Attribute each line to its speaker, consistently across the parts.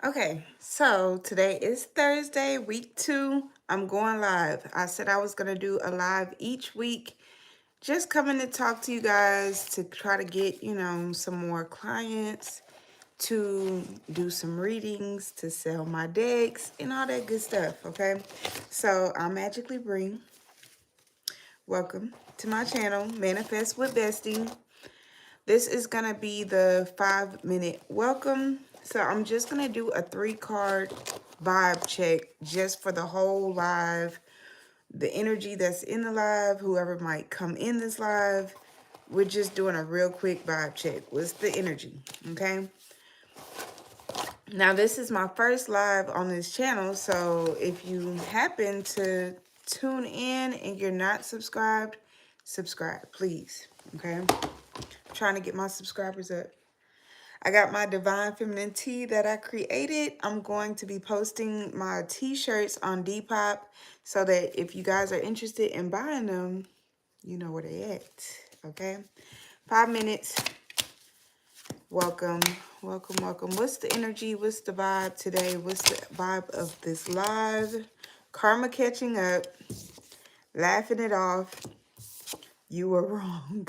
Speaker 1: Okay, so today is Thursday, week 2. I'm going live. I said I was going to do a live each week, just coming to talk to you guys to try to get, some more clients, to do some readings, to sell my decks, and all that good stuff, okay? So I'm Magically Bree. Welcome to my channel, Manifest with Bestie. This is going to be the 5-minute welcome. So I'm just going to do a 3-card vibe check just for the whole live. The energy that's in the live, whoever might come in this live. We're just doing a real quick vibe check. What's the energy? Okay. Now, this is my first live on this channel. So if you happen to tune in and you're not subscribed, subscribe, please. Okay. Trying to get my subscribers up. I got my Divine Feminine tee that I created. I'm going to be posting my t-shirts on Depop so that if you guys are interested in buying them, you know where they at, okay? 5 minutes. Welcome, welcome, welcome. What's the energy? What's the vibe today? What's the vibe of this live? Karma catching up, laughing it off. You were wrong.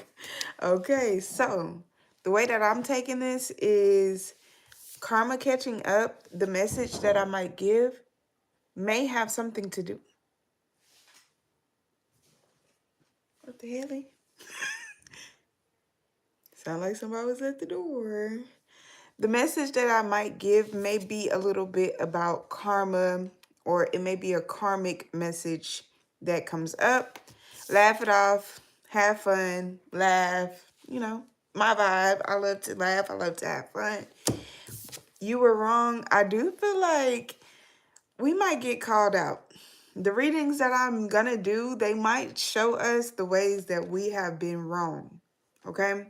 Speaker 1: Okay, so the way that I'm taking this is karma catching up. The message that I might give may have something to do. What the hell? Sound like somebody was at the door. The message that I might give may be a little bit about karma, or it may be a karmic message that comes up. Laugh it off, have fun, laugh, my vibe. I love to laugh, I love to have fun. You were wrong. I do feel like we might get called out. The readings that I'm gonna do, they might show us the ways that we have been wrong. Okay?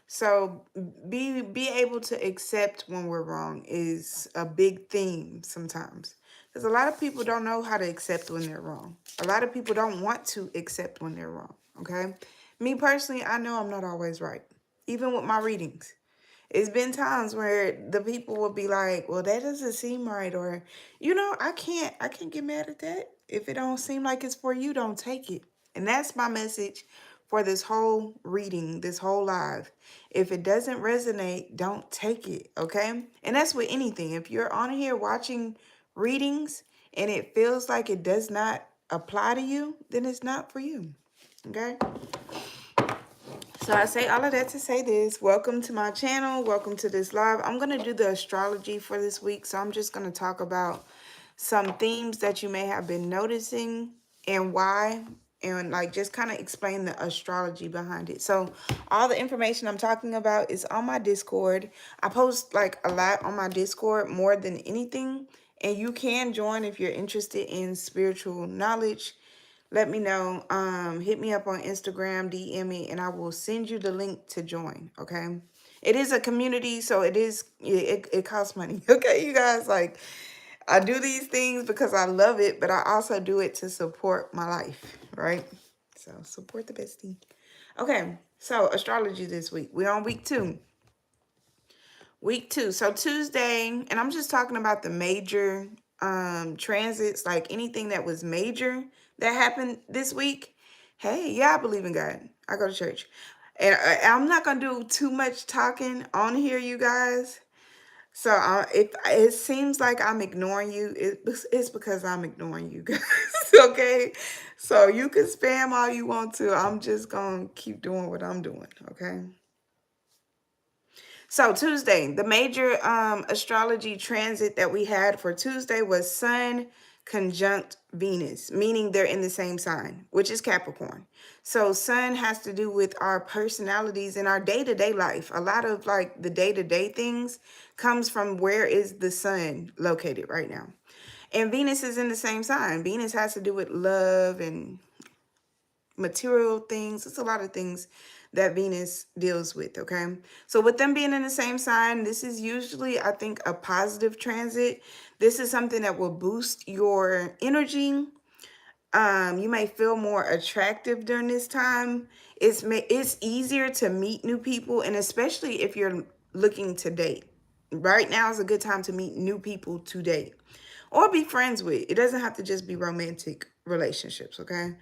Speaker 1: So be able to accept when we're wrong is a big theme sometimes. Because a lot of people don't know how to accept when they're wrong. A lot of people don't want to accept when they're wrong. Okay? Me personally, I know I'm not always right. Even with my readings. It's been times where the people will be like, well, that doesn't seem right. Or, I can't get mad at that. If it don't seem like it's for you, don't take it. And that's my message for this whole reading, this whole live. If it doesn't resonate, don't take it, okay? And that's with anything. If you're on here watching readings and it feels like it does not apply to you, then it's not for you, okay? So I say all of that to say this. Welcome to my channel. Welcome to this live. I'm going to do the astrology for this week. So I'm just going to talk about some themes that you may have been noticing and why. And like just kind of explain the astrology behind it. So all the information I'm talking about is on my Discord. I post like a lot on my Discord more than anything. And you can join if you're interested in spiritual knowledge. Let me know. Hit me up on Instagram, DM me, and I will send you the link to join, okay? It is a community, so it costs money, okay, you guys? Like, I do these things because I love it, but I also do it to support my life, right? So, support the bestie. Okay, so astrology this week. We're on week 2. Week 2. So, Tuesday, and I'm just talking about the major transits, like anything that was major that happened this week. Hey, yeah, I believe in God. I go to church. And I'm not going to do too much talking on here, you guys. So if it seems like I'm ignoring you, it's because I'm ignoring you guys, okay? So you can spam all you want to. I'm just going to keep doing what I'm doing, okay? So Tuesday, the major astrology transit that we had for Tuesday was Sun conjunct Venus, meaning they're in the same sign, which is Capricorn. So Sun has to do with our personalities and our day-to-day life. A lot of like the day-to-day things comes from where is the Sun located right now. And Venus is in the same sign. Venus has to do with love and material things. It's a lot of things that Venus deals with, okay? So with them being in the same sign, this is usually, I think, a positive transit. This is something that will boost your energy. You may feel more attractive during this time. It's easier to meet new people, and especially if you're looking to date, Right now is a good time to meet new people to date or be friends with. It doesn't have to just be romantic relationships, okay?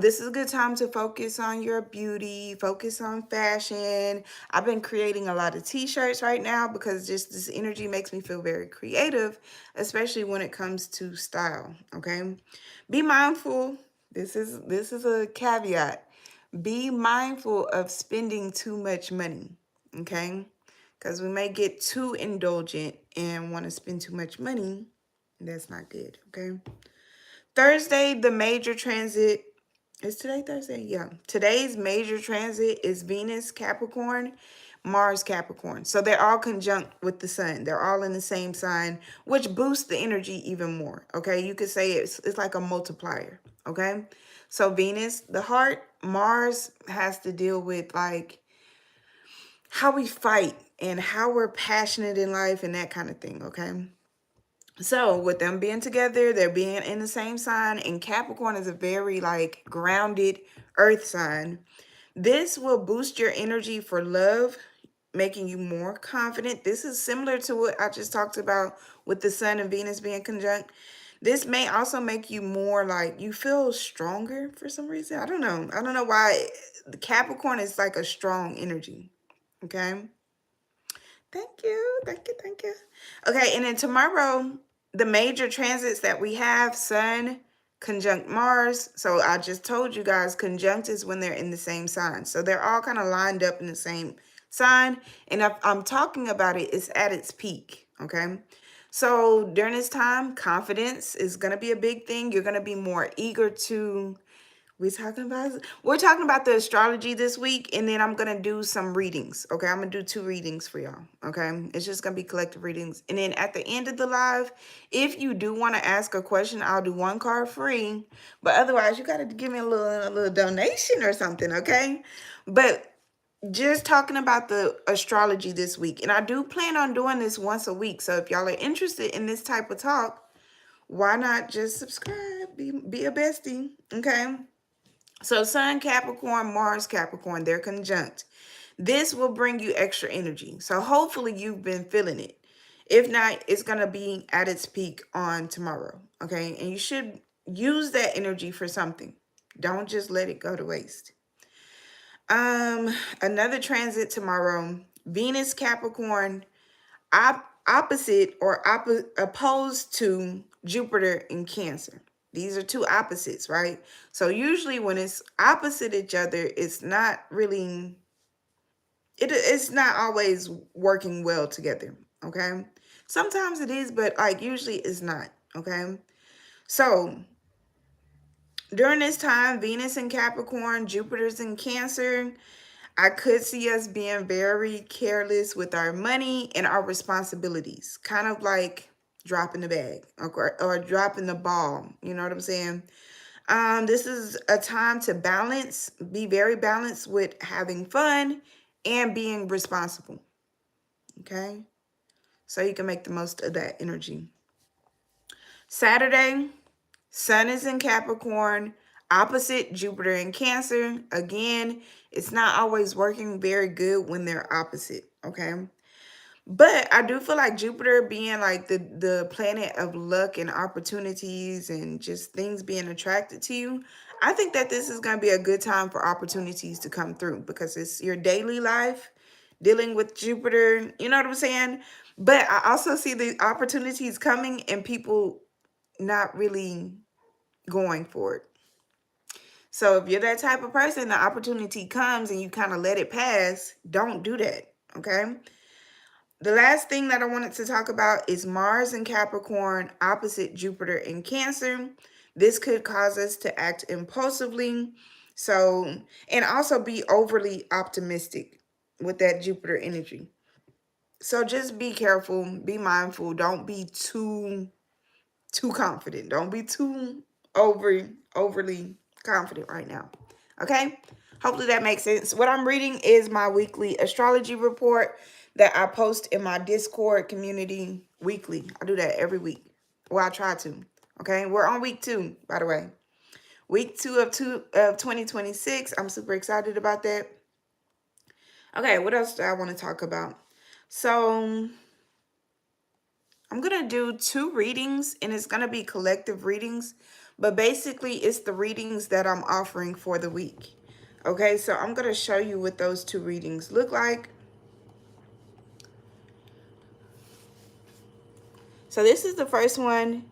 Speaker 1: This is a good time to focus on your beauty, focus on fashion. I've been creating a lot of t-shirts right now because just this energy makes me feel very creative, especially when it comes to style, okay? Be mindful. This is a caveat. Be mindful of spending too much money, okay? Because we may get too indulgent and want to spend too much money. That's not good, okay? Thursday, the major transit. Is today Thursday? Yeah. Today's major transit is Venus Capricorn, Mars Capricorn. So they're all conjunct with the sun. They're all in the same sign, which boosts the energy even more. Okay. You could say it's like a multiplier. Okay. So Venus, the heart, Mars has to deal with like how we fight and how we're passionate in life and that kind of thing. Okay. So with them being together, they're being in the same sign, and Capricorn is a very like grounded earth sign. This will boost your energy for love, making you more confident. This is similar to what I just talked about with the sun and Venus being conjunct. This may also make you more like you feel stronger for some reason. I don't know. I don't know why. The Capricorn is like a strong energy. Okay. Thank you. Thank you. Thank you. Okay. And then tomorrow, the major transits that we have, Sun conjunct Mars. So I just told you guys, conjunct is when they're in the same sign. So they're all kind of lined up in the same sign. And if I'm talking about it, it's at its peak. Okay. So during this time, confidence is going to be a big thing. You're going to be more eager to we're talking about the astrology this week, and then I'm gonna do some readings. Okay, I'm gonna do 2 readings for y'all. Okay, it's just gonna be collective readings, and then at the end of the live, if you do want to ask a question, I'll do 1 card free. But otherwise, you gotta give me a little donation or something. Okay, but just talking about the astrology this week, and I do plan on doing this once a week. So if y'all are interested in this type of talk, why not just subscribe? Be a bestie. Okay. So Sun Capricorn, Mars Capricorn, they're conjunct. This will bring you extra energy. So hopefully you've been feeling it. If not, it's going to be at its peak on tomorrow. Okay. And you should use that energy for something. Don't just let it go to waste. Another transit tomorrow, Venus Capricorn, opposite or opposed to Jupiter in Cancer. These are 2 opposites, right? So usually when it's opposite each other, it's not really, it's not always working well together, okay? Sometimes it is, but like usually it's not, okay? So during this time, Venus in Capricorn, Jupiter's in Cancer, I could see us being very careless with our money and our responsibilities, kind of like dropping the bag or dropping the ball. You know what I'm saying? This is a time to balance, be very balanced with having fun and being responsible. Okay. So you can make the most of that energy. Saturday, Sun is in Capricorn, opposite Jupiter in Cancer. Again, it's not always working very good when they're opposite, okay? But I do feel like Jupiter being like the planet of luck and opportunities and just things being attracted to you, I think that this is going to be a good time for opportunities to come through because it's your daily life dealing with Jupiter, you know what I'm saying? But I also see the opportunities coming and people not really going for it. So if you're that type of person, the opportunity comes and you kind of let it pass, don't do that, okay? The last thing that I wanted to talk about is Mars in Capricorn opposite Jupiter in Cancer. This could cause us to act impulsively. So, and also be overly optimistic with that Jupiter energy. So just be careful, be mindful, don't be too confident. Don't be too overly confident right now. Okay? Hopefully that makes sense. What I'm reading is my weekly astrology report that I post in my Discord community weekly. I do that every week. Well, I try to. Okay? We're on week 2, by the way. Week 2 of 2026. I'm super excited about that. Okay, what else do I want to talk about? So I'm going to do 2 readings, and it's going to be collective readings. But basically, it's the readings that I'm offering for the week. Okay, so I'm going to show you what those 2 readings look like. So this is the first one.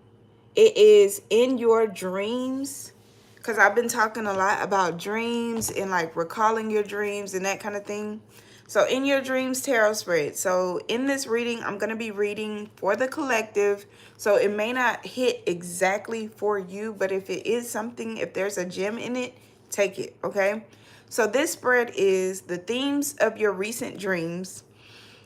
Speaker 1: It is in your dreams, because I've been talking a lot about dreams and like recalling your dreams and that kind of thing. So in your dreams tarot spread. So in this reading, I'm going to be reading for the collective. So it may not hit exactly for you, but if it is something, if there's a gem in it, take it, okay? So this spread is the themes of your recent dreams,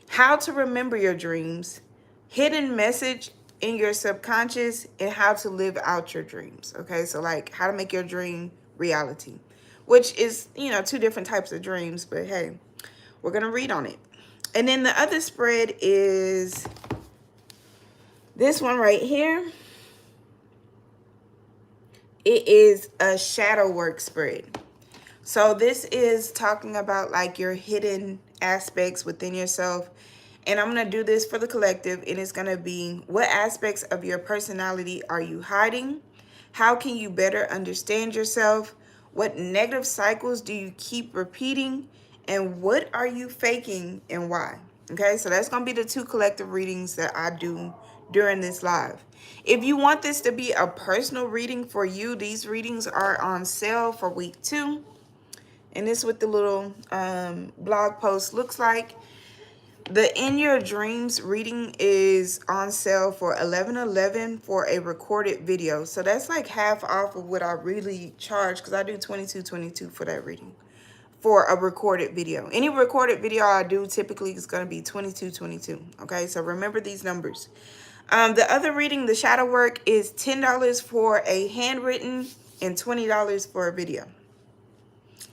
Speaker 1: how to remember your dreams, hidden message in your subconscious, and how to live out your dreams. Okay, so like how to make your dream reality, which is, you know, 2 different types of dreams, but hey, we're gonna read on it. And then the other spread is this one right here. It is a shadow work spread. So this is talking about like your hidden aspects within yourself. And I'm going to do this for the collective, and it's going to be, what aspects of your personality are you hiding? How can you better understand yourself? What negative cycles do you keep repeating? And what are you faking and why? Okay, so that's going to be the 2 collective readings that I do during this live. If you want this to be a personal reading for you, these readings are on sale for week 2. And this is what the little blog post looks like. The In Your Dreams reading is on sale for $11.11 for a recorded video. So that's like half off of what I really charge, because I do $22.22 for that reading for a recorded video. Any recorded video I do typically is going to be $22.22. Okay, so remember these numbers. The other reading, the shadow work, is $10 for a handwritten and $20 for a video.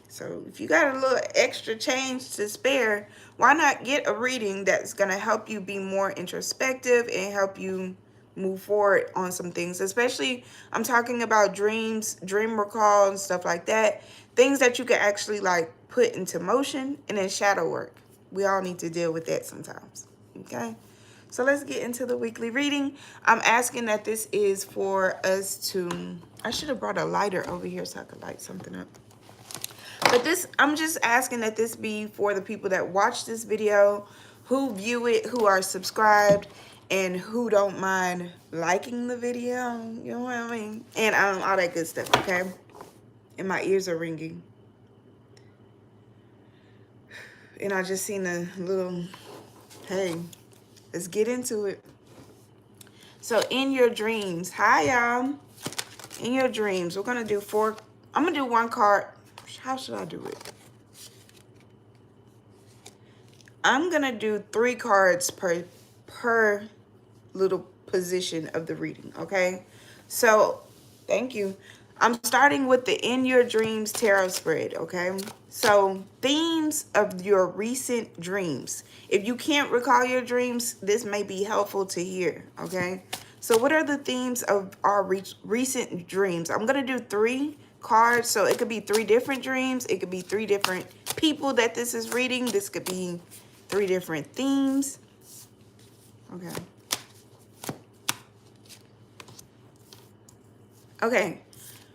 Speaker 1: So if you got a little extra change to spare, why not get a reading that's going to help you be more introspective and help you move forward on some things? Especially, I'm talking about dreams, dream recall, and stuff like that. Things that you can actually like put into motion, and then shadow work. We all need to deal with that sometimes. Okay? So let's get into the weekly reading. I'm asking that this is for us to... I should have brought a lighter over here so I could light something up. But this, I'm just asking that this be for the people that watch this video, who view it, who are subscribed, and who don't mind liking the video. You know what I mean? And all that good stuff, okay? And my ears are ringing. And I just seen a little, hey, let's get into it. So in your dreams, hi y'all. In your dreams, we're gonna do 4. I'm gonna do 1 card. How should I do it? I'm going to do 3 cards per little position of the reading, okay? So, thank you. I'm starting with the In Your Dreams tarot spread, okay? So, themes of your recent dreams. If you can't recall your dreams, this may be helpful to hear, okay? So, what are the themes of our recent dreams? I'm going to do 3 cards, so it could be 3 different dreams. It could be 3 different people that this is reading. This could be 3 different themes. Okay. Okay.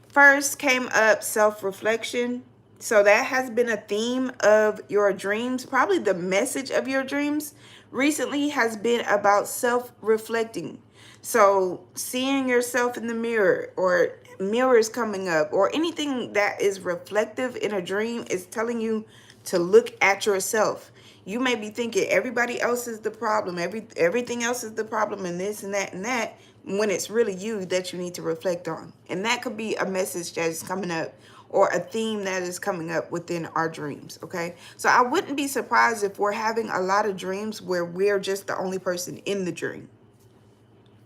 Speaker 1: First came up self-reflection. So that has been a theme of your dreams. Probably the message of your dreams recently has been about self-reflecting. So seeing yourself in the mirror, or mirrors coming up, or anything that is reflective in a dream is telling you to look at yourself. You may be thinking everybody else is the problem, everything else is the problem, and this and that, when it's really you that you need to reflect on. And that could be a message that is coming up, or a theme that is coming up within our dreams, okay? So I wouldn't be surprised if we're having a lot of dreams where we're just the only person in the dream,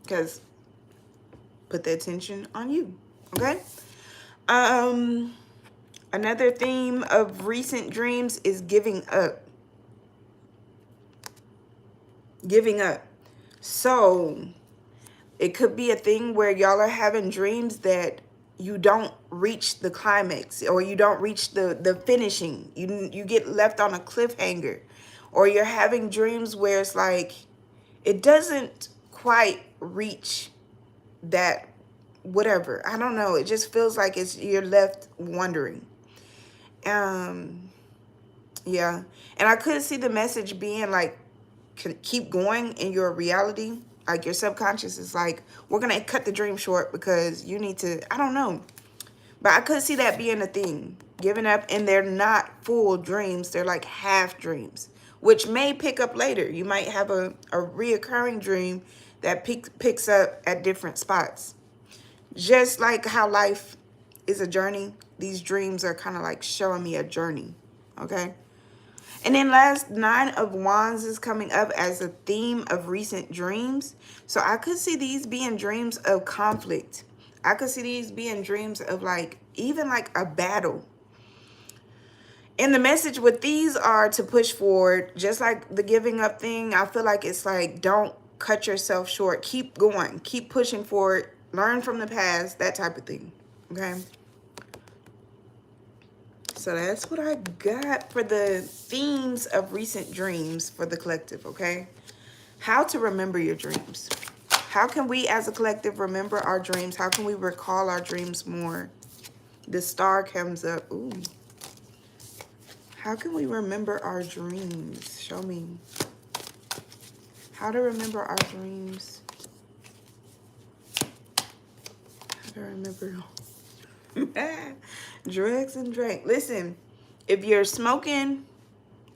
Speaker 1: because put the attention on you, okay? Another theme of recent dreams is giving up. Giving up. So it could be a thing where y'all are having dreams that you don't reach the climax, or you don't reach the finishing. You get left on a cliffhanger, or you're having dreams where it's like it doesn't quite reach that whatever. I don't know. It just feels like you're left wondering. Yeah. And I could see the message being like, keep going in your reality. Like your subconscious is like, we're going to cut the dream short because you need to, I don't know. But I could see that being a thing. Giving up, and they're not full dreams. They're like half dreams, which may pick up later. You might have a reoccurring dream that picks up at different spots. Just like how life is a journey, these dreams are kind of like showing me a journey, okay? And then last, 9 of Wands is coming up as a theme of recent dreams. So I could see these being dreams of conflict. I could see these being dreams of like, even like a battle. And the message with these are to push forward, just like the giving up thing. I feel like it's like, don't cut yourself short. Keep going. Keep pushing forward. Learn from the past, that type of thing. Okay. So that's what I got for the themes of recent dreams for the collective, okay? How to remember your dreams. How can we as a collective remember our dreams? How can we recall our dreams more? The star comes up. Ooh. How can we remember our dreams? Show me. How to remember our dreams. How to remember. Drugs and drink. Listen, if you're smoking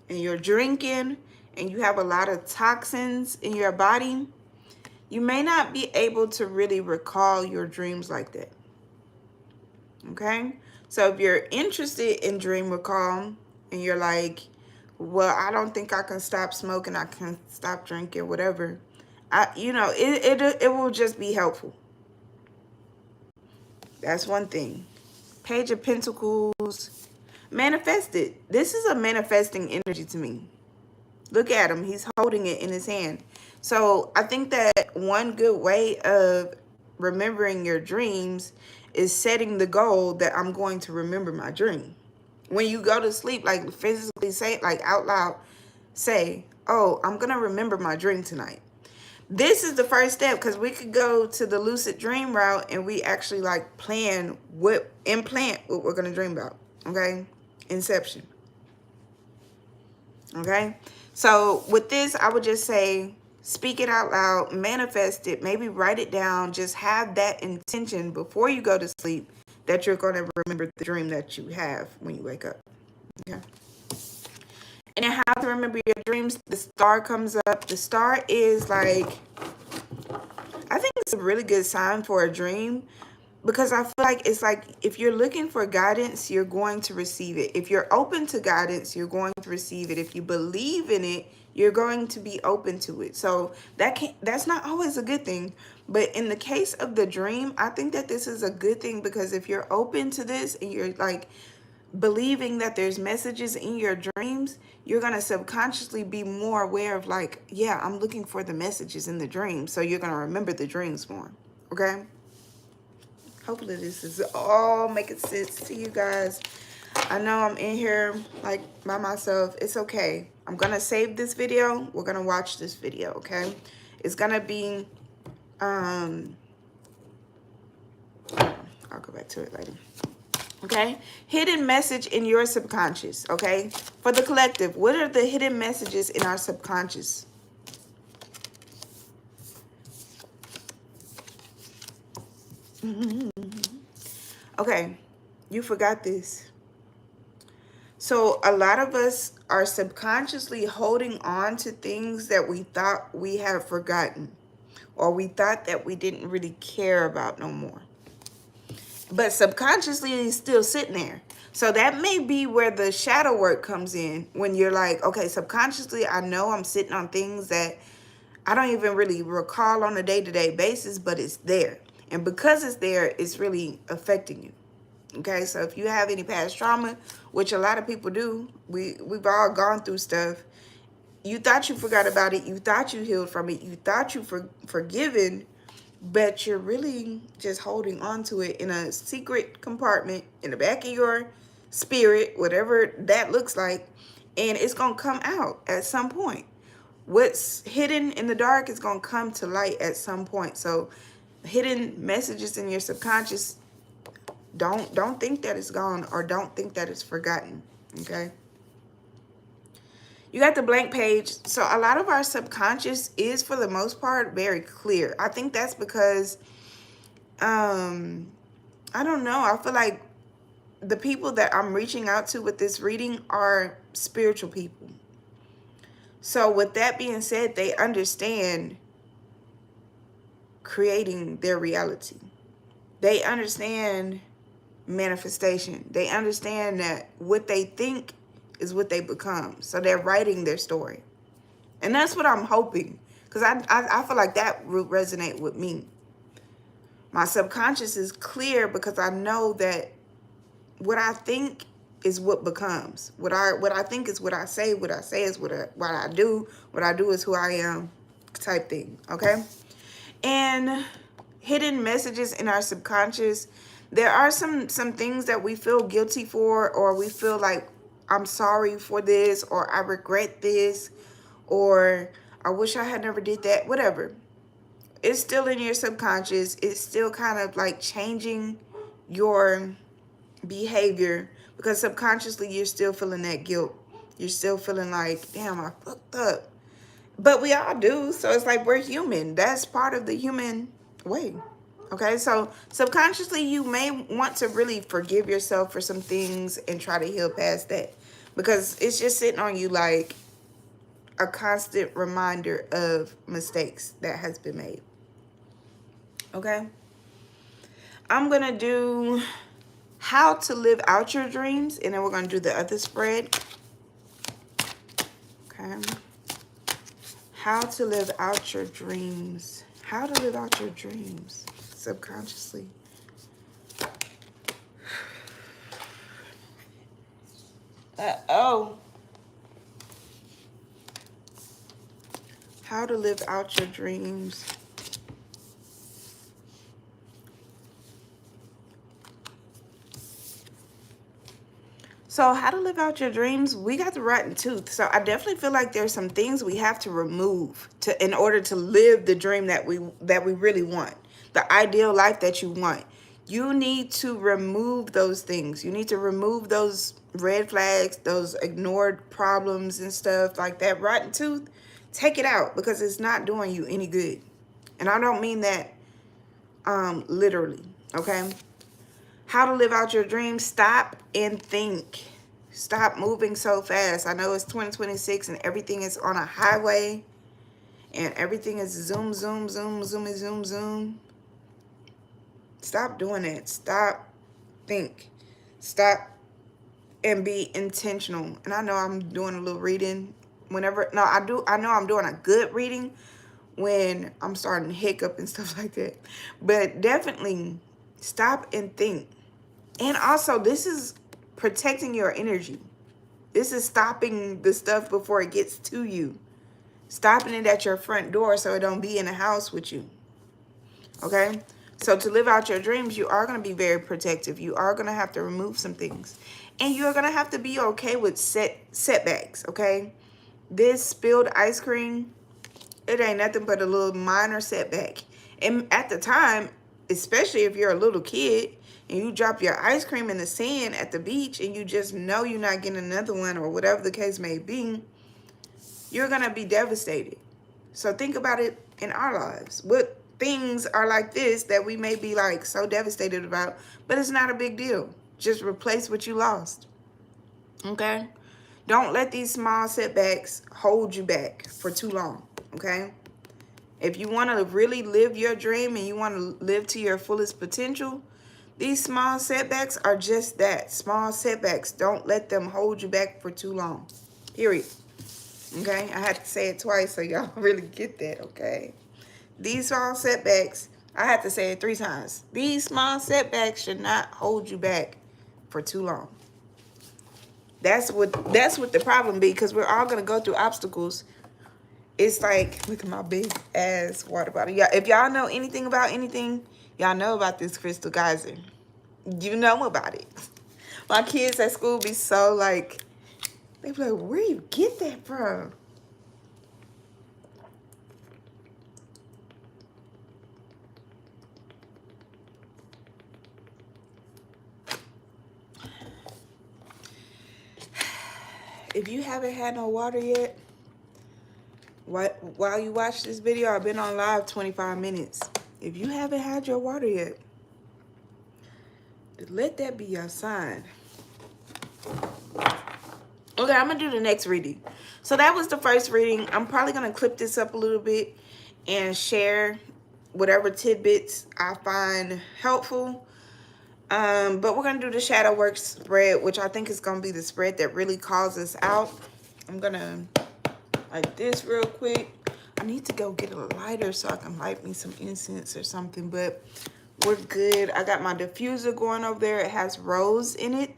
Speaker 1: and you're drinking and you have a lot of toxins in your body, you may not be able to really recall your dreams like that. Okay? So if you're interested in dream recall and you're like, well, I don't think I can stop smoking, I can stop drinking, whatever. It will just be helpful. That's one thing. Page of Pentacles. Manifested. This is a manifesting energy to me. Look at him. He's holding it in his hand. So I think that one good way of remembering your dreams is setting the goal that I'm going to remember my dream. When you go to sleep, like physically say it, like out loud, say, oh, I'm going to remember my dream tonight. This is the first step, because we could go to the lucid dream route and we actually like implant what we're going to dream about. Okay. Inception. Okay. So with this, I would just say, speak it out loud, manifest it, maybe write it down. Just have that intention before you go to sleep that you're going to remember the dream that you have when you wake up. Okay. And then how to remember your dreams. The star comes up. The star is like, I think it's a really good sign for a dream, because I feel like it's like, if you're looking for guidance, you're going to receive it. If you're open to guidance, you're going to receive it. If you believe in it, you're going to be open to it. So that's not always a good thing. But in the case of the dream, I think that this is a good thing, because if you're open to this and you're like believing that there's messages in your dreams, you're going to subconsciously be more aware of like, yeah, I'm looking for the messages in the dream. So you're going to remember the dreams more. Okay. Hopefully this is all making sense to you guys. I know I'm in here like by myself. It's okay. I'm going to save this video. We're going to watch this video. Okay. It's going to be, I'll go back to it later. Okay. Hidden message in your subconscious. Okay. For the collective, what are the hidden messages in our subconscious? Okay. You forgot this. So a lot of us are subconsciously holding on to things that we thought we had forgotten, or we thought that we didn't really care about no more. But subconsciously it's still sitting there. So that may be where the shadow work comes in, when you're like, okay, subconsciously I know I'm sitting on things that I don't even really recall on a day-to-day basis, but it's there. And because it's there, it's really affecting you. Okay, so if you have any past trauma, which a lot of people do, we've all gone through stuff. You thought you forgot about it. You thought you healed from it. You thought you forgiven, but you're really just holding on to it in a secret compartment in the back of your spirit, whatever that looks like, and it's going to come out at some point. what's hidden in the dark is going to come to light at some point. So hidden messages in your subconscious, don't think that it's gone, or don't think that it's forgotten. Okay. You got the blank page. So a lot of our subconscious is, for the most part, very clear. I think that's because, I don't know. I feel like the people that I'm reaching out to with this reading are spiritual people. So with that being said, they understand creating their reality. They understand manifestation. They understand that what they think is what they become. So they're writing their story. And that's what I'm hoping. Because I feel like that would resonate with me. My subconscious is clear because I know that what I think is what becomes. What I think is what I say. What I say is what I do. What I do is who I am, type thing. Okay? And hidden messages in our subconscious, there are some things that we feel guilty for, or we feel like, I'm sorry for this, or I regret this, or I wish I had never did that, whatever. It's still in your subconscious. It's still kind of like changing your behavior, because subconsciously you're still feeling that guilt. You're still feeling like, damn, I fucked up. But we all do. So it's like, we're human. That's part of the human way. Okay, so subconsciously you may want to really forgive yourself for some things and try to heal past that, because it's just sitting on you like a constant reminder of mistakes that has been made. Okay, I'm gonna do how to live out your dreams, and then we're gonna do the other spread. Okay, how to live out your dreams. How to live out your dreams subconsciously. Oh. How to live out your dreams. So how to live out your dreams, we got the rotten tooth. So I definitely feel like there's some things we have to remove in order to live the dream that we really want. The ideal life that you want. You need to remove those things. You need to remove those red flags, those ignored problems and stuff like that. Rotten tooth, take it out, because it's not doing you any good. And I don't mean that literally, okay? How to live out your dreams. Stop and think. Stop moving so fast. I know it's 2026 and everything is on a highway and everything is zoom, zoom, zoom, zoom, zoom, zoom. Stop doing that. Stop, think. Stop and be intentional. And I know I'm doing a little reading whenever. No, I know I'm doing a good reading when I'm starting to hiccup and stuff like that. But definitely stop and think. And also, this is protecting your energy. This is stopping the stuff before it gets to you. Stopping it at your front door so it don't be in the house with you. Okay? So to live out your dreams, you are going to be very protective. You are going to have to remove some things. And you're going to have to be okay with setbacks, okay? This spilled ice cream, it ain't nothing but a little minor setback. And at the time, especially if you're a little kid, and you drop your ice cream in the sand at the beach and you just know you're not getting another one, or whatever the case may be, you're going to be devastated. So think about it in our lives. What things are like this that we may be like so devastated about, but it's not a big deal. Just replace what you lost. Okay? Don't let these small setbacks hold you back for too long. Okay? If you want to really live your dream and you want to live to your fullest potential, these small setbacks are just that. Small setbacks. Don't let them hold you back for too long. Period. Okay? I had to say it twice so y'all really get that, okay? These small setbacks, I had to say it 3 times. These small setbacks should not hold you back for too long. That's what the problem be, because we're all going to go through obstacles. It's like, look at my big ass water bottle. Yeah, if y'all know anything about anything, y'all know about this crystal geyser. You know about it. My kids at school be so like, they be like, where you get that from? if you haven't had no water yet, while you watch this video, I've been on live 25 minutes. If you haven't had your water yet, let that be your sign. Okay, I'm gonna do the next reading. So that was the first reading. I'm probably gonna clip this up a little bit and share whatever tidbits I find helpful. But we're gonna do the shadow work spread, which I think is gonna be the spread that really calls us out. I'm gonna like this real quick. I need to go get a lighter so I can light me some incense or something, but we're good. I got my diffuser going over there. It has rose in it.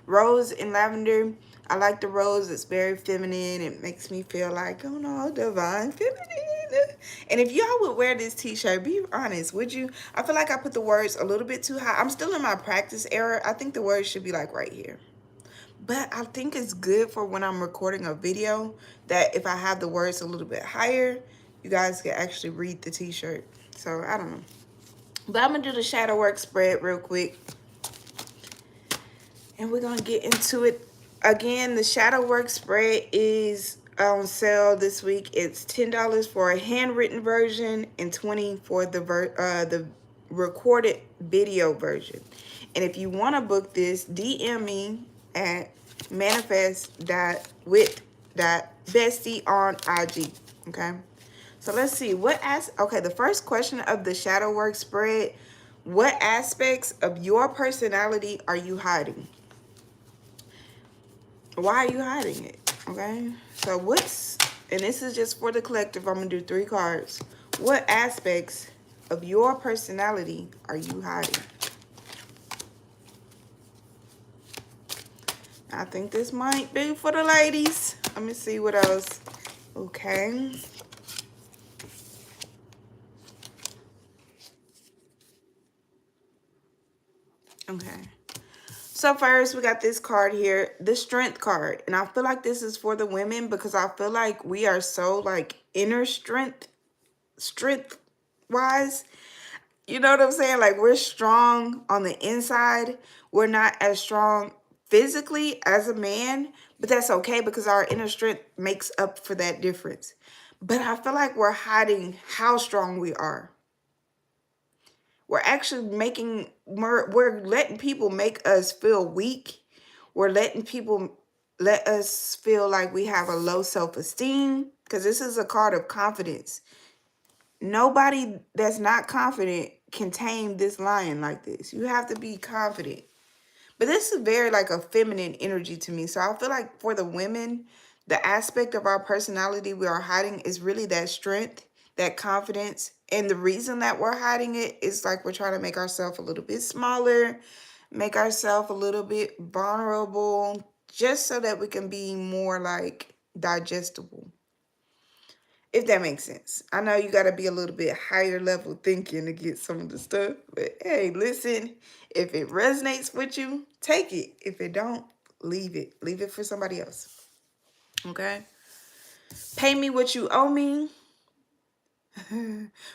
Speaker 1: Rose and lavender. I like the rose. It's very feminine. It makes me feel like, oh no, divine feminine. And if y'all would wear this t-shirt, be honest, would you? I feel like I put the words a little bit too high. I'm still in my practice era. I think the words should be like right here. But I think it's good for when I'm recording a video that if I have the words a little bit higher, you guys can actually read the t-shirt. So I don't know. But I'm going to do the shadow work spread real quick. And we're going to get into it. Again, the shadow work spread is on sale this week. It's $10 for a handwritten version and $20 for the recorded video version. And if you want to book this, DM me at manifest.with.bestie on IG. Okay. So let's see okay, the first question of the shadow work spread, what aspects of your personality are you hiding? Why are you hiding it? Okay. So and this is just for the collective, I'm gonna do 3 cards. What aspects of your personality are you hiding? I think this might be for the ladies. Let me see what else. Okay. Okay. So first, we got this card here, the Strength card. And I feel like this is for the women because I feel like we are so like inner strength-wise. You know what I'm saying? Like we're strong on the inside. We're not as strong physically as a man, but that's okay because our inner strength makes up for that difference. But I feel like we're hiding how strong we are. We're actually we're letting people make us feel weak. We're letting people let us feel like we have a low self-esteem because this is a card of confidence. Nobody that's not confident can tame this lion like this. You have to be confident. But this is very like a feminine energy to me. So I feel like for the women, the aspect of our personality we are hiding is really that strength, that confidence. And the reason that we're hiding it is like we're trying to make ourselves a little bit smaller, make ourselves a little bit vulnerable, just so that we can be more like digestible. If that makes sense. I know you got to be a little bit higher level thinking to get some of the stuff. But hey, listen, if it resonates with you, take it. If it don't, leave it. Leave it for somebody else. Okay? Pay me what you owe me.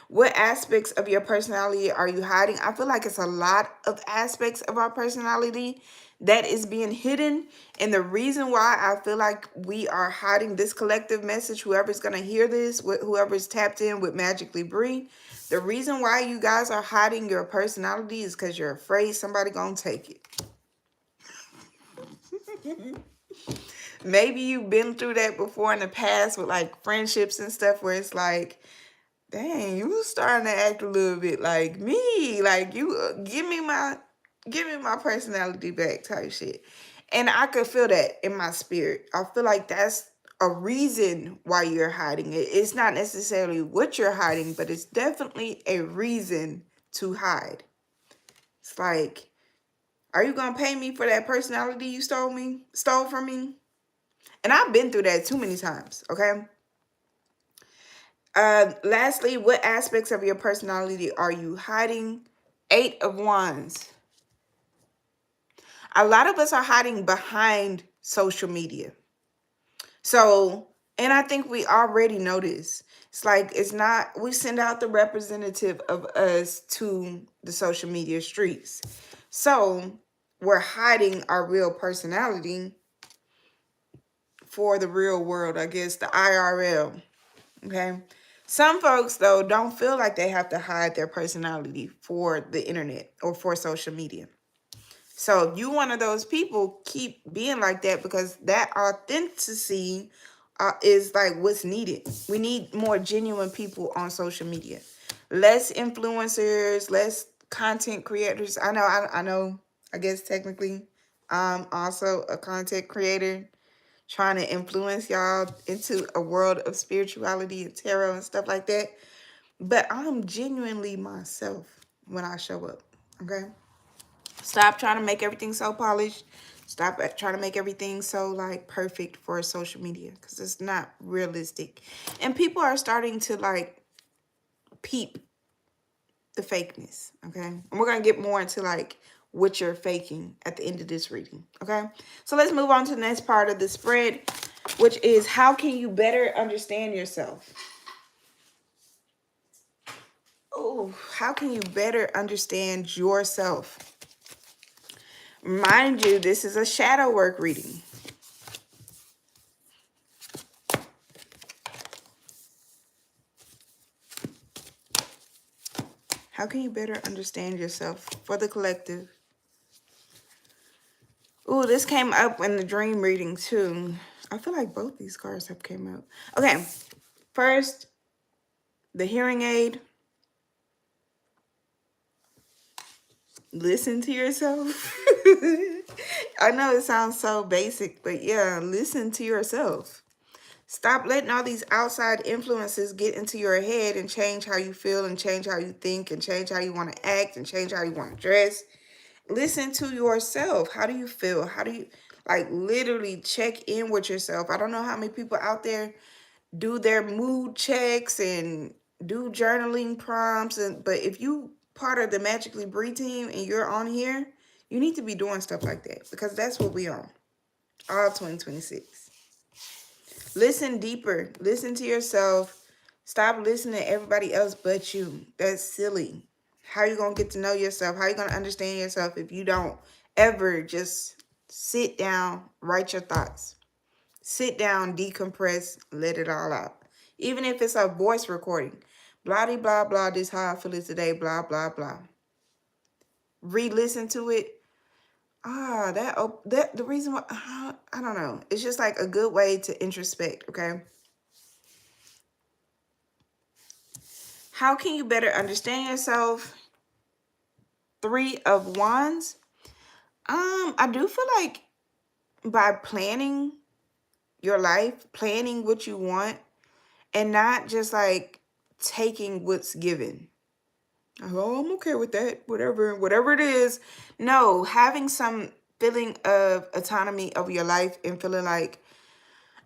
Speaker 1: What aspects of your personality are you hiding? I feel like it's a lot of aspects of our personality that is being hidden. And the reason why I feel like we are hiding this collective message, whoever's going to hear this, whoever's tapped in with Magically Bree, the reason why you guys are hiding your personality is because you're afraid somebody going to take it. Maybe you've been through that before in the past with like friendships and stuff where it's like, dang, you starting to act a little bit like me. Like you give me my personality back type shit. And I could feel that in my spirit. I feel like that's a reason why you're hiding it. It's not necessarily what you're hiding, but it's definitely a reason to hide. It's like, are you gonna pay me for that personality you stole from me? And I've been through that too many times, okay? Lastly, what aspects of your personality are you hiding? 8 of Wands. A lot of us are hiding behind social media. So, and I think we already know this. It's like, we send out the representative of us to the social media streets. So we're hiding our real personality for the real world, I guess, the IRL. Okay. Some folks, though, don't feel like they have to hide their personality for the internet or for social media. So if you one of those people, keep being like that, because that authenticity is like what's needed. We need more genuine people on social media. Less influencers, less content creators. I know, I guess technically I'm also a content creator trying to influence y'all into a world of spirituality and tarot and stuff like that. But I'm genuinely myself when I show up. Okay? Stop trying to make everything so polished. Stop trying to make everything so like perfect for social media, because it's not realistic. And people are starting to like peep the fakeness. Okay? And we're going to get more into like what you're faking at the end of this reading. Okay? So let's move on to the next part of the spread, which is how can you better understand yourself? Oh, how can you better understand yourself? Mind you, this is a shadow work reading. How can you better understand yourself for the collective? Ooh, this came up in the dream reading too. I feel like both these cards have came up. Okay, first, the hearing aid. Listen to yourself. I know it sounds so basic, but yeah, listen to yourself. Stop letting all these outside influences get into your head and change how you feel and change how you think and change how you want to act and change how you want to dress. Listen to yourself. How do you feel? How do you, like, literally check in with yourself? I don't know how many people out there do their mood checks and do journaling prompts, but if you part of the Magically Breathe team and you're on here, you need to be doing stuff like that, because that's what we on all 2026. Listen deeper. Listen to yourself. Stop listening to everybody else but you. That's silly. How you going to get to know yourself? How you going to understand yourself if you don't ever just sit down, write your thoughts? Sit down, decompress, let it all out. Even if it's a voice recording. Blah, blah, blah, this how I feel it today, blah, blah, blah. Re-listen to it. That the reason why, I don't know. It's just like a good way to introspect, okay? How can you better understand yourself? 3 of Wands. I do feel like by planning your life, planning what you want, and not just like taking what's given. Oh, I'm okay with that. Whatever it is. No, having some feeling of autonomy over your life and feeling like,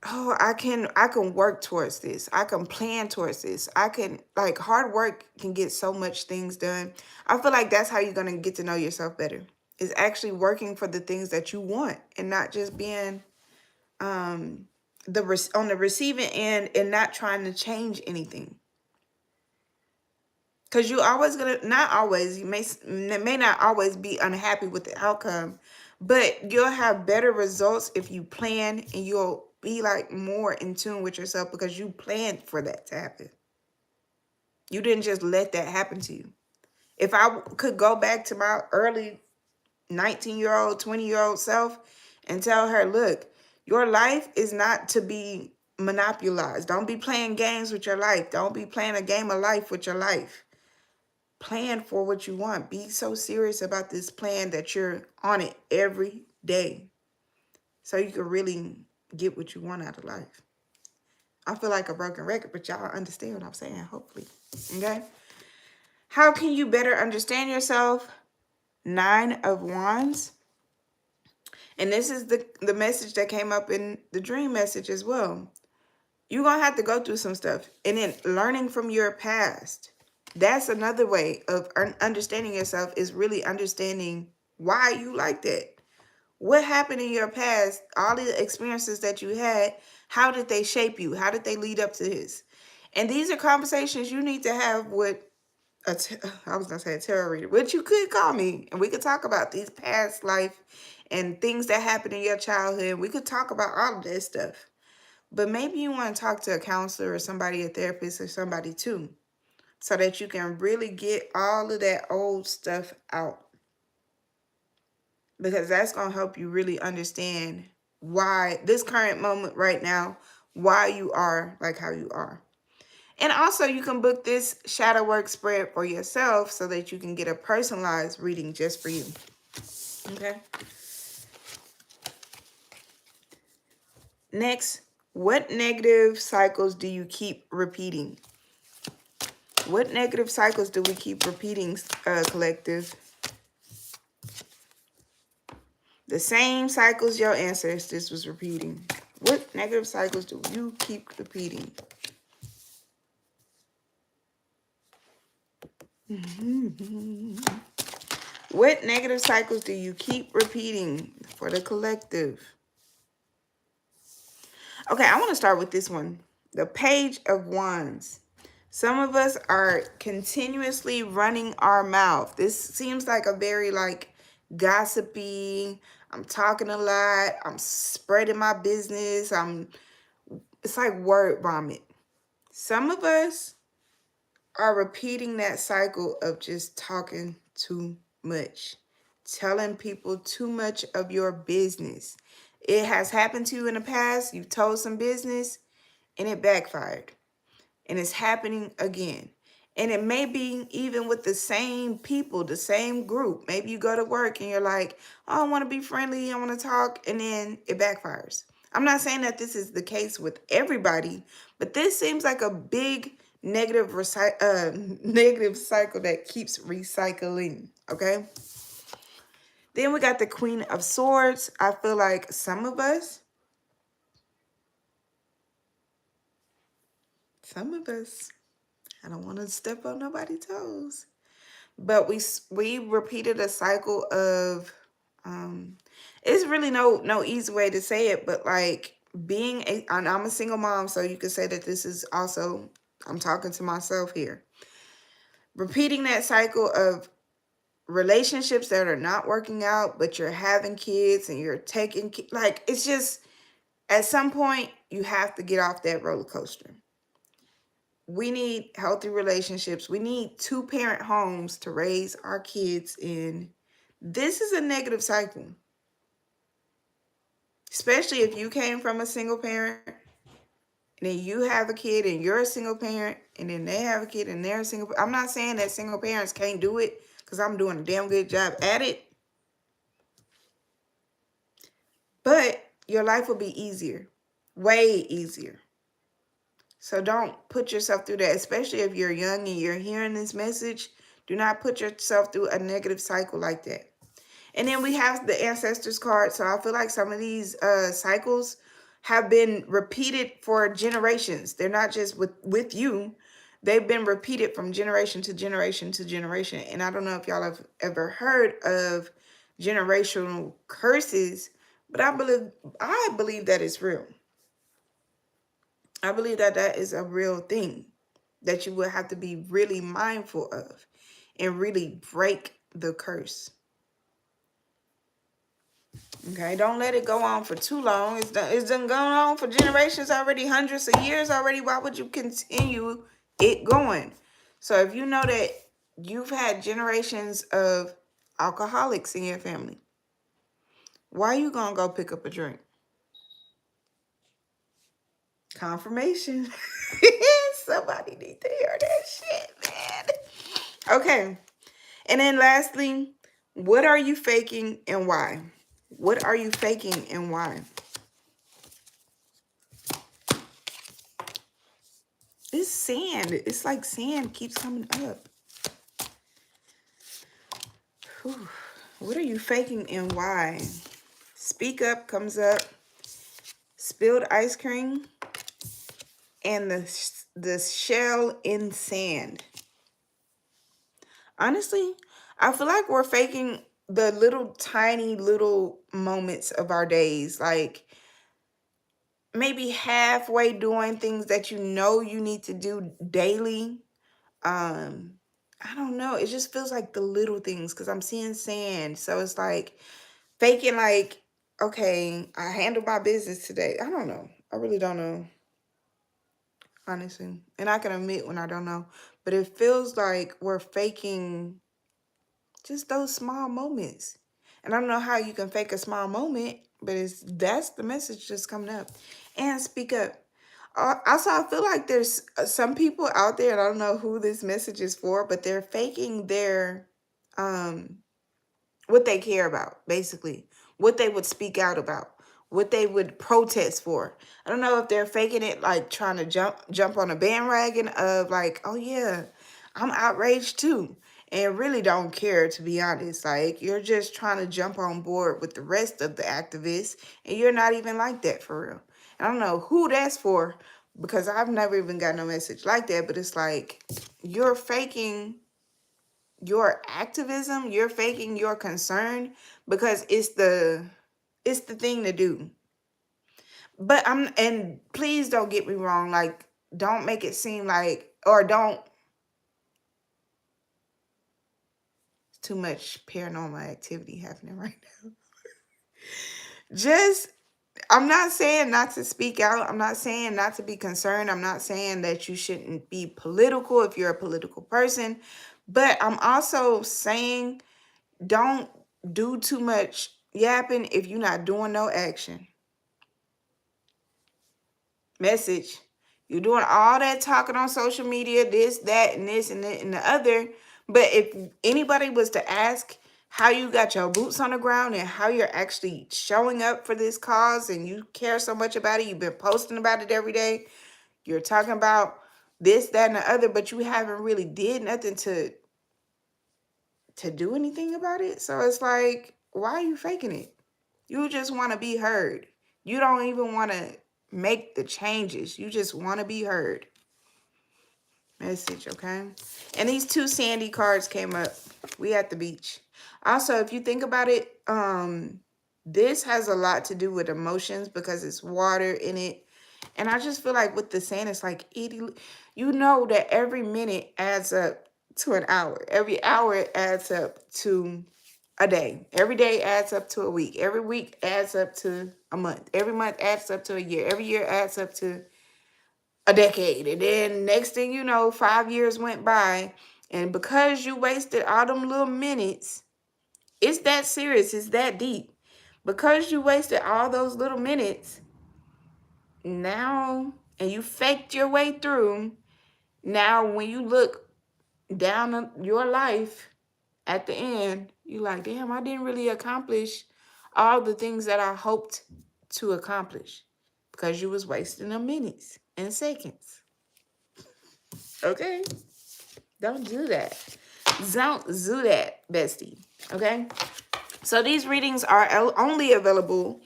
Speaker 1: oh, I can work towards this. I can plan towards this. I can, like, hard work can get so much things done. I feel like that's how you're going to get to know yourself better. Is actually working for the things that you want and not just being on the receiving end and not trying to change anything. Because you're always going to, not always, you may not always be unhappy with the outcome, but you'll have better results if you plan, and you'll be like more in tune with yourself because you planned for that to happen. You didn't just let that happen to you. If I could go back to my early 19-year-old, 20-year-old self and tell her, look, your life is not to be monopolized. Don't be playing games with your life. Don't be playing a game of life with your life. Plan for what you want. Be so serious about this plan that you're on it every day so you can really get what you want out of life. I feel like a broken record, but y'all understand what I'm saying, hopefully. Okay? How can you better understand yourself? 9 of Wands. And this is the message that came up in the dream message as well. You're going to have to go through some stuff. And then learning from your past. That's another way of understanding yourself, is really understanding why you like that. What happened in your past, all the experiences that you had, how did they shape you? How did they lead up to this? And these are conversations you need to have with, I was going to say a tarot reader, but you could call me and we could talk about these past life and things that happened in your childhood. We could talk about all of that stuff. But maybe you want to talk to a counselor or somebody, a therapist or somebody too, so that you can really get all of that old stuff out. Because that's going to help you really understand why this current moment right now, why you are like how you are. And also you can book this shadow work spread for yourself so that you can get a personalized reading just for you. Okay. Next, what negative cycles do you keep repeating? What negative cycles do we keep repeating, collective? The same cycles your ancestors was repeating. What negative cycles do you keep repeating? What negative cycles do you keep repeating for the collective? Okay, I want to start with this one. The Page of Wands. Some of us are continuously running our mouth. This seems like a very gossipy, I'm talking a lot, I'm spreading my business, it's like word vomit. Some of us are repeating that cycle of just talking too much, telling people too much of your business. It has happened to you in the past. You've told some business and it backfired. And it's happening again. And it may be even with the same people, the same group. Maybe you go to work and you're like, oh, I want to be friendly, I want to talk, and then it backfires. I'm not saying that this is the case with everybody, but this seems like a big negative negative cycle that keeps recycling, okay? Then we got the Queen of Swords. I feel like some of us, I don't want to step on nobody's toes, but we repeated a cycle of it's really no easy way to say it, but like and I'm a single mom, so you could say that this is also, I'm talking to myself here, repeating that cycle of relationships that are not working out, but you're having kids and you're taking like, it's just at some point you have to get off that roller coaster. We need healthy relationships. We need 2-parent homes to raise our kids in. This is a negative cycle. Especially if you came from a single parent, and then you have a kid and you're a single parent, and then they have a kid and they're a single. I'm not saying that single parents can't do it, because I'm doing a damn good job at it. But your life will be easier. Way easier. So don't put yourself through that, especially if you're young and you're hearing this message. Do not put yourself through a negative cycle like that. And then we have the ancestors card. So I feel like some of these cycles have been repeated for generations. They're not just with you. They've been repeated from generation to generation to generation. And I don't know if y'all have ever heard of generational curses, but I believe that it's real. I believe that that is a real thing that you will have to be really mindful of and really break the curse. Okay, don't let it go on for too long. It's done gone on for generations already, hundreds of years already. Why would you continue it going? So if you know that you've had generations of alcoholics in your family, why are you going to go pick up a drink? Confirmation. Somebody need to hear that shit, man. Okay. And then lastly, what are you faking and why? What are you faking and why? It's sand. It's like sand keeps coming up. Whew. What are you faking and why? Speak up comes up. Spilled ice cream. And the shell in sand. Honestly, I feel like we're faking the little tiny little moments of our days. Like maybe halfway doing things that you know you need to do daily. I don't know. It just feels like the little things because I'm seeing sand. So it's like faking like, okay, I handled my business today. I don't know. I really don't know, honestly. And I can admit when I don't know. But it feels like we're faking just those small moments. And I don't know how you can fake a small moment, but that's the message just coming up. And speak up. Also, I feel like there's some people out there, and I don't know who this message is for, but they're faking their um what they care about, basically, what they would speak out about, what they would protest for. I don't know if they're faking it, like trying to jump on a bandwagon of like, oh yeah, I'm outraged too, and really don't care, to be honest. Like, you're just trying to jump on board with the rest of the activists, and you're not even like that for real. I don't know who that's for, because I've never even got no message like that, but it's like you're faking your activism, you're faking your concern because it's the thing to do. But and please don't get me wrong, like, don't make it seem like, or don't, too much paranormal activity happening right now. Just, I'm not saying not to speak out. I'm not saying not to be concerned. I'm not saying that you shouldn't be political if you're a political person. But I'm also saying don't do too much yapping if you're not doing no action. Message. You're doing all that talking on social media, this, that, and this, and that, and the other. But if anybody was to ask how you got your boots on the ground and how you're actually showing up for this cause and you care so much about it, you've been posting about it every day, you're talking about this, that, and the other, but you haven't really did nothing to do anything about it. So it's like, why are you faking it? You just want to be heard. You don't even want to make the changes. You just want to be heard. Message, okay? And these two Sandy cards came up. We at the beach. Also, if you think about it, this has a lot to do with emotions because it's water in it. And I just feel like with the sand, it's like you know that every minute adds up to an hour. Every hour adds up to a day. Every day adds up to a week. Every week adds up to a month. Every month adds up to a year. Every year adds up to a decade. And then next thing you know, 5 years went by. And because you wasted all them little minutes, it's that serious. It's that deep. Because you wasted all those little minutes, now, and you faked your way through, now when you look down your life at the end, you're like, damn, I didn't really accomplish all the things that I hoped to accomplish because you was wasting the minutes and seconds. Okay? Don't do that. Don't do that, bestie. Okay? So these readings are only available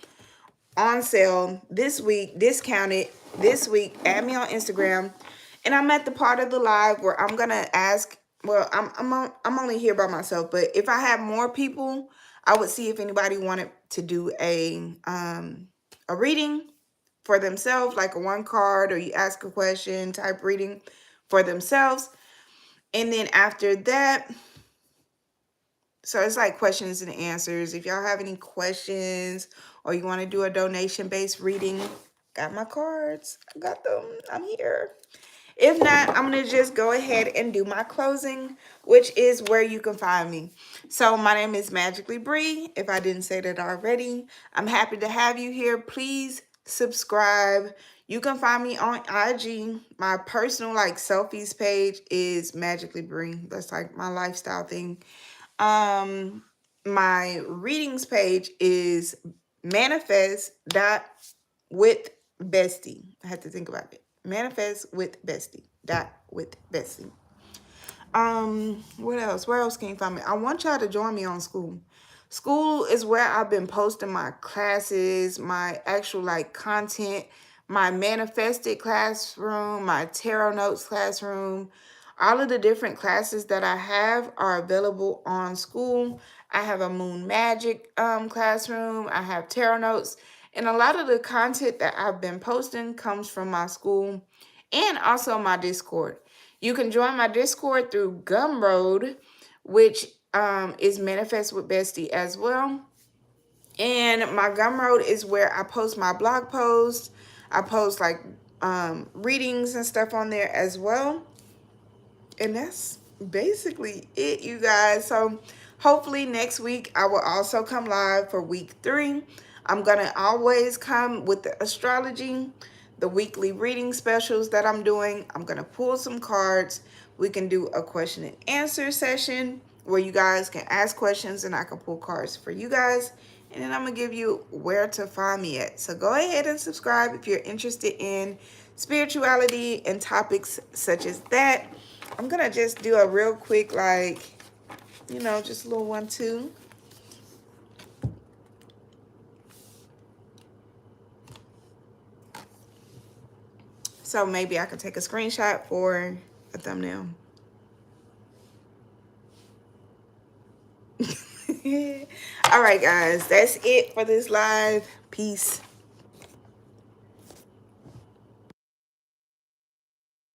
Speaker 1: on sale this week, discounted this week. Add me on Instagram. And I'm at the part of the live where I'm gonna ask. Well, I'm only here by myself, but if I have more people, I would see if anybody wanted to do a reading for themselves, like a one card or you ask a question type reading for themselves. And then after that, so it's like questions and answers. If y'all have any questions or you want to do a donation-based reading, got my cards. I got them. I'm here. If not, I'm going to just go ahead and do my closing, which is where you can find me. So my name is Magically Bree. If I didn't say that already, I'm happy to have you here. Please subscribe. You can find me on IG. My personal like selfies page is Magically Bree. That's like my lifestyle thing. My readings page is manifest dot with bestie. I had to think about it. Manifest with bestie dot with bestie. What else? Where else can you find me? I want y'all to join me on school. School is where I've been posting my classes, my actual like content, my manifested classroom, my tarot notes classroom. All of the different classes that I have are available on school. I have a moon magic classroom. I have tarot notes. And a lot of the content that I've been posting comes from my school and also my Discord. You can join my Discord through Gumroad, which is Manifest with Bestie as well. And my Gumroad is where I post my blog posts. I post like readings and stuff on there as well. And that's basically it, you guys. So hopefully next week I will also come live for week 3. I'm gonna always come with the astrology, the weekly reading specials that I'm doing. I'm gonna pull some cards. We can do a question and answer session where you guys can ask questions and I can pull cards for you guys. And then I'm gonna give you where to find me at. So go ahead and subscribe if you're interested in spirituality and topics such as that. I'm gonna just do a real quick, like, you know, just a little 1-2. So maybe I could take a screenshot for a thumbnail. All right, guys, that's it for this live. Peace.